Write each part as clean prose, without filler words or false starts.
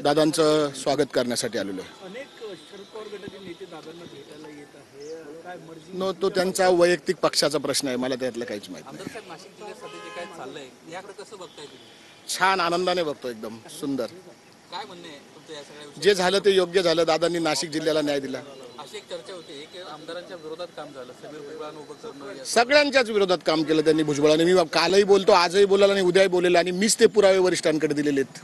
दादांचं स्वागत करण्यासाठी आलेलो आहे। अनेक शरद पवार गटाचे नेते दादांना भेटायला येत आहे, काय मर्जी नो तो त्यांचा वैयक्तिक पक्षाचा प्रश्न आहे, मला त्यातलं काहीच माहिती नाही। आमदार साहेब नाशिक जिल्ह्यात सध्या जे काय चाललंय याकडे कसं बघताय तुम्ही? छान आनंदाने बघतो, एकदम सुंदर। काय म्हणणं आहे तुमचं या सगळ्या विषयात? जे झालं ते योग्य झालं, दादांनी नाशिक जिल्ह्याला न्याय दिला। अशी एक चर्चा होती की आमदारांच्या विरोधात काम झालं, समीर भुजबळांना उभं करणं सगळ्यांच्याच विरोधात काम केलं त्यांनी भुजबळांनी। मी कालही बोलतो, आजही बोलायला आणि उद्याही बोलेला, आणि मीच ते पुरावे वरिष्ठांकडे दिलेले आहेत।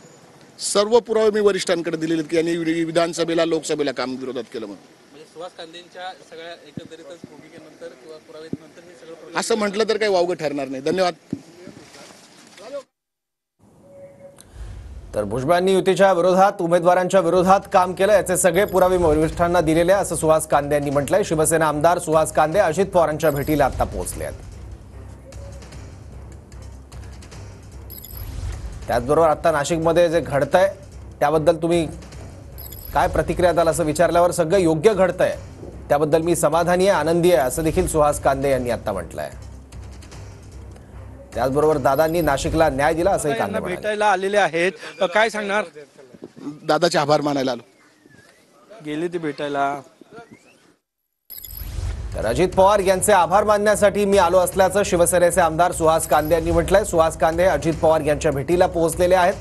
सर्व पुरावे मी वरिष्ठांकडे दिलेले आहेत की यांनी विधानसभेला लोकसभेला काम विरोधात केलं म्हणून। म्हणजे सुहास कांदेंच्या सगळ्या एकंदरीतच भूमिकेनंतर किंवा पुराव्यानंतर हे सगळं असं म्हटलं तर काही वावगं ठरणार नाही। धन्यवाद। तर भुजबळांनी युतीच्या विरोधात उमेदवारांच्या विरोधात काम केलं, याचे सगळे पुरावे वरिष्ठांना दिलेले असं सुहास कांदे यांनी म्हटलंय। शिवसेना आमदार सुहास कांदे अजित पवारांच्या भेटीला आता पोहोचले आहेत। त्याचबरोबर आता नाशिकमध्ये जे घडतंय त्याबद्दल तुम्ही काय प्रतिक्रिया द्याल असं विचारल्यावर सगळं योग्य घडतंय, त्याबद्दल मी समाधानी आहे, आनंदी आहे असं देखील सुहास कांदे यांनी आता म्हटलंय। त्याचबरोबर दादांनी नाशिकला न्याय दिला असंही कांदे म्हणाले। भेटायला आलेले आहेत, काय सांगणार? दादाचे आभार मानायला आलो। गेले ते भेटायला। तर अजित पवार यांचे आभार मानण्यासाठी मी आलो असल्याचं शिवसेनेचे आमदार सुहास कांदे यांनी म्हटलंय। सुहास कांदे अजित पवार यांच्या भेटीला पोहोचलेले आहेत।